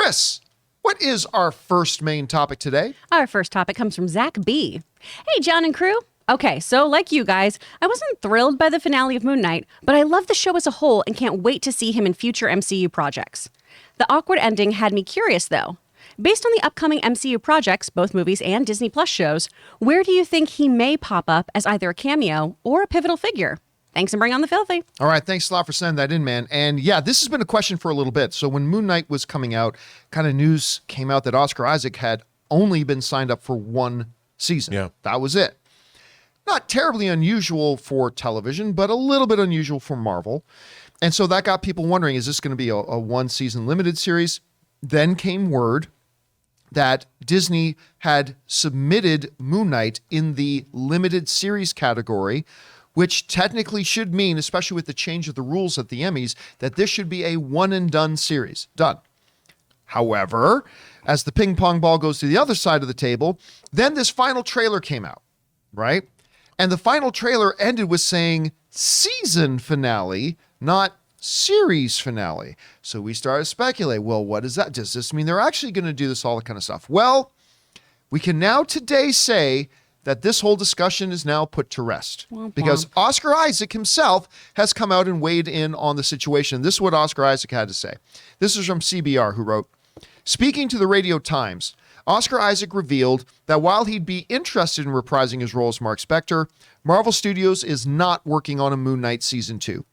Chris, what is our first main topic today? Our first topic comes from Zack B. Hey, John and crew. Okay, so like you guys, I wasn't thrilled by the finale of Moon Knight, but I love the show as a whole and can't wait to see him in future MCU projects. The awkward ending had me curious, though. Based on the upcoming MCU projects, both movies and Disney Plus shows, where do you think he may pop up as either a cameo or a pivotal figure? Thanks and bring on the filthy. All right, thanks a lot for sending that in, man. And yeah, this has been a question for a little bit. So when Moon Knight was coming out, kind of news came out that Oscar Isaac had only been signed up for one season. Yeah. That was it. Not terribly unusual for television, but a little bit unusual for Marvel. And so that got people wondering, is this going to be a one-season limited series? Then came word that Disney had submitted Moon Knight in the limited series category, which technically should mean, especially with the change of the rules at the Emmys, that this should be a one-and-done series. Done. However, as the ping pong ball goes to the other side of the table, then this final trailer came out, right? And the final trailer ended with saying season finale, not series finale. So we started to speculate, well, what is that? Does this mean they're actually going to do this, all that kind of stuff? Well, we can now today say that this whole discussion is now put to rest because Oscar Isaac himself has come out and weighed in on the situation. This is what Oscar Isaac had to say. This is from CBR, who wrote, speaking to the Radio Times, Oscar Isaac revealed that while he'd be interested in reprising his role as Mark Spector, Marvel Studios is not working on a Moon Knight Season 2.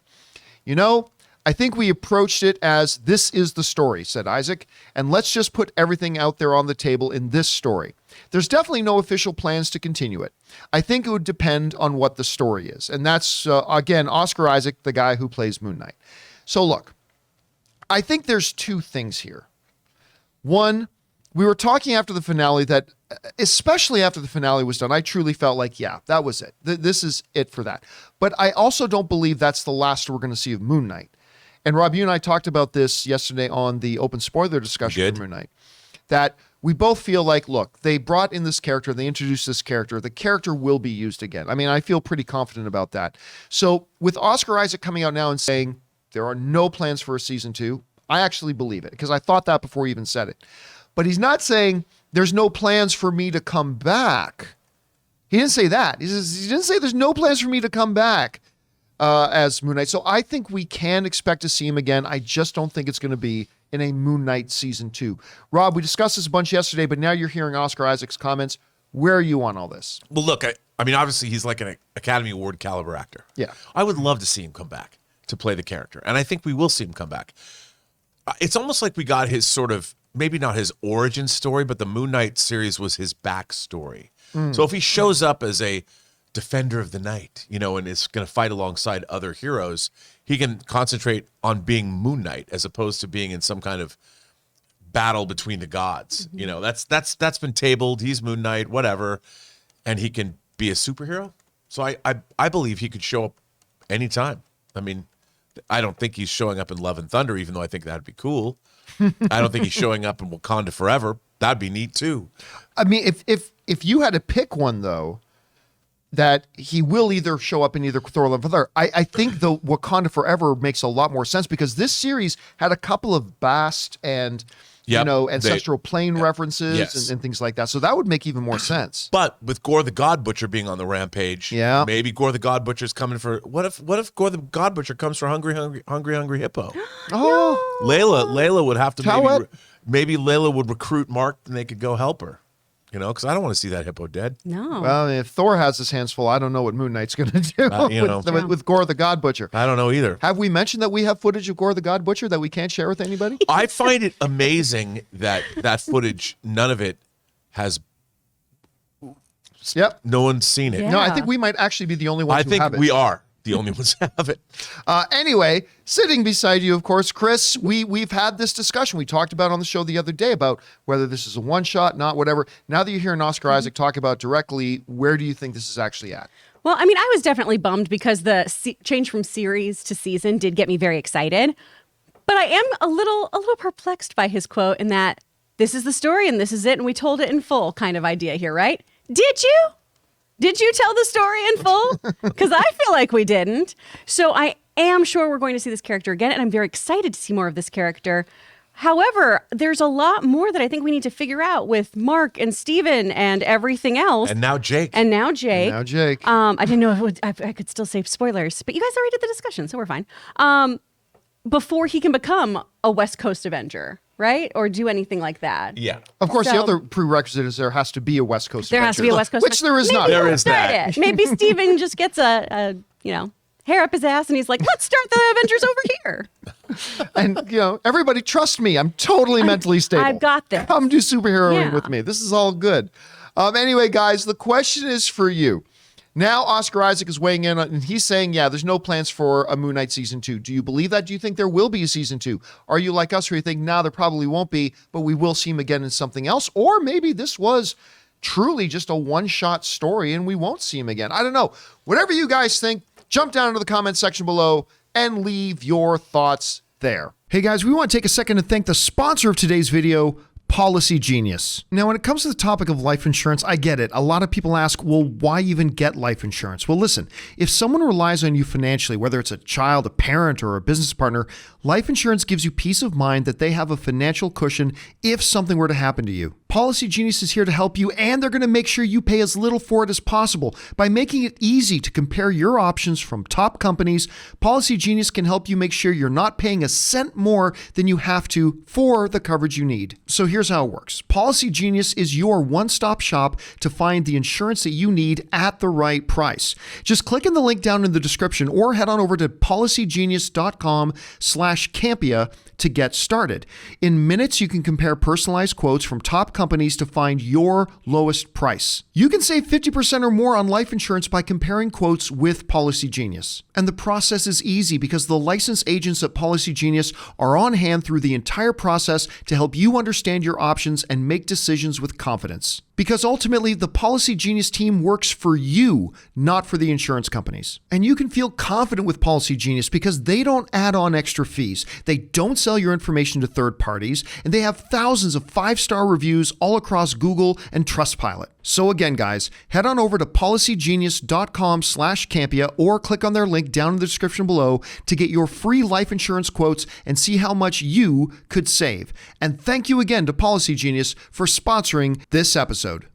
You know, I think we approached it as this is the story, said Isaac, and let's just put everything out there on the table in this story. There's definitely no official plans to continue it. I think it would depend on what the story is. And that's, again, Oscar Isaac, the guy who plays Moon Knight. So look, I think there's two things here. One, we were talking after the finale that, especially after the finale was done, I truly felt like, yeah, that was it. This is it for that. But I also don't believe that's the last we're going to see of Moon Knight. And Rob, you and I talked about this yesterday on the open spoiler discussion for Moon Knight, that we both feel like, look, they brought in this character, they introduced this character, the character will be used again. I mean, I feel pretty confident about that. So with Oscar Isaac coming out now and saying there are no plans for a season 2, I actually believe it because I thought that before he even said it. But he's not saying there's no plans for me to come back. He didn't say that. He didn't say there's no plans for me to come back as Moon Knight. So I think we can expect to see him again. I just don't think it's going to be in a Moon Knight Season 2. Rob, we discussed this a bunch yesterday, but now you're hearing Oscar Isaac's comments. Where are you on all this? Well, look, I mean, obviously he's like an Academy Award caliber actor. Yeah. I would love to see him come back to play the character, and I think we will see him come back. It's almost like we got his sort of, maybe not his origin story, but the Moon Knight series was his backstory. So if he shows up as a defender of the night, you know, and is going to fight alongside other heroes, he can concentrate on being Moon Knight as opposed to being in some kind of battle between the gods. You know, that's been tabled. He's Moon Knight, whatever, and he can be a superhero. So I believe he could show up anytime. I mean, I don't think he's showing up in Love and Thunder, even though I think that'd be cool. I don't think he's showing up in Wakanda Forever. That'd be neat too. I mean, if you had to pick one though, that he will either show up in either Thor or Love and Thunder, I think the Wakanda Forever makes a lot more sense because this series had a couple of Bast and you know, ancestral plane references and things like that. So that would make even more sense. But with Gore the God Butcher being on the rampage, maybe Gore the God Butcher's coming for what if Gore the God Butcher comes for Hungry Hippo? Oh, Layla would have to maybe Layla would recruit Mark and they could go help her. You know, because I don't want to see that hippo dead. No. Well, if Thor has his hands full, I don't know what Moon Knight's going to do with Gore the God Butcher. I don't know either. Have we mentioned that we have footage of Gore the God Butcher that we can't share with anybody? I find it amazing that footage, none of it has. Yep. No one's seen it. Yeah. No, I think we might actually be the only ones who have it. I think we are the only ones who have it. Anyway, sitting beside you, of course, Chris, we've had this discussion. We talked about it on the show the other day about whether this is a one-shot, not whatever. Now that you're hearing Oscar Isaac talk about directly, where do you think this is actually at? Well, I mean, I was definitely bummed because the change from series to season did get me very excited. But I am a little perplexed by his quote in that this is the story and this is it and we told it in full kind of idea here, right? Did you? Did you tell the story in full? Because I feel like we didn't. So I am sure we're going to see this character again, and I'm very excited to see more of this character. However, there's a lot more that I think we need to figure out with Mark and Steven and everything else. And now Jake. And now Jake. I didn't know if I could still say spoilers, but you guys already did the discussion, so we're fine. Before he can become a West Coast Avenger, right? Or do anything like that. Yeah. Of course, the So- other prerequisite is there has to be a West Coast There Avenger, has to be a West Coast which there is Maybe not. There we'll is start that. it. Maybe Steven just gets a hair up his ass and he's like, let's start the Avengers over here. And, everybody trust me. I'm totally mentally stable. I've got this. Come do superheroing Yeah. with me. This is all good. Anyway, guys, the question is for you. Now Oscar Isaac is weighing in and he's saying, yeah, there's no plans for a Moon Knight season 2. Do you believe that? Do you think there will be a season 2? Are you like us where you think, nah, there probably won't be, but we will see him again in something else? Or maybe this was truly just a one-shot story and we won't see him again. I don't know. Whatever you guys think, jump down into the comment section below and leave your thoughts there. Hey guys, we want to take a second to thank the sponsor of today's video, Policy Genius. Now, when it comes to the topic of life insurance, I get it. A lot of people ask, well, why even get life insurance? Well, listen, if someone relies on you financially, whether it's a child, a parent, or a business partner, life insurance gives you peace of mind that they have a financial cushion if something were to happen to you. Policy Genius is here to help you, and they're going to make sure you pay as little for it as possible. By making it easy to compare your options from top companies, Policy Genius can help you make sure you're not paying a cent more than you have to for the coverage you need. So here's how it works. Policy Genius is your one-stop shop to find the insurance that you need at the right price. Just click in the link down in the description or head on over to policygenius.com/Campea to get started. In minutes, you can compare personalized quotes from top companies to find your lowest price. You can save 50% or more on life insurance by comparing quotes with Policy Genius. And the process is easy because the licensed agents at Policy Genius are on hand through the entire process to help you understand your options and make decisions with confidence. Because ultimately, the Policy Genius team works for you, not for the insurance companies. And you can feel confident with Policy Genius because they don't add on extra fees. They don't sell your information to third parties, and they have thousands of 5-star reviews all across Google and Trustpilot. So again, guys, head on over to policygenius.com/Campea or click on their link down in the description below to get your free life insurance quotes and see how much you could save. And thank you again to Policy Genius for sponsoring this episode.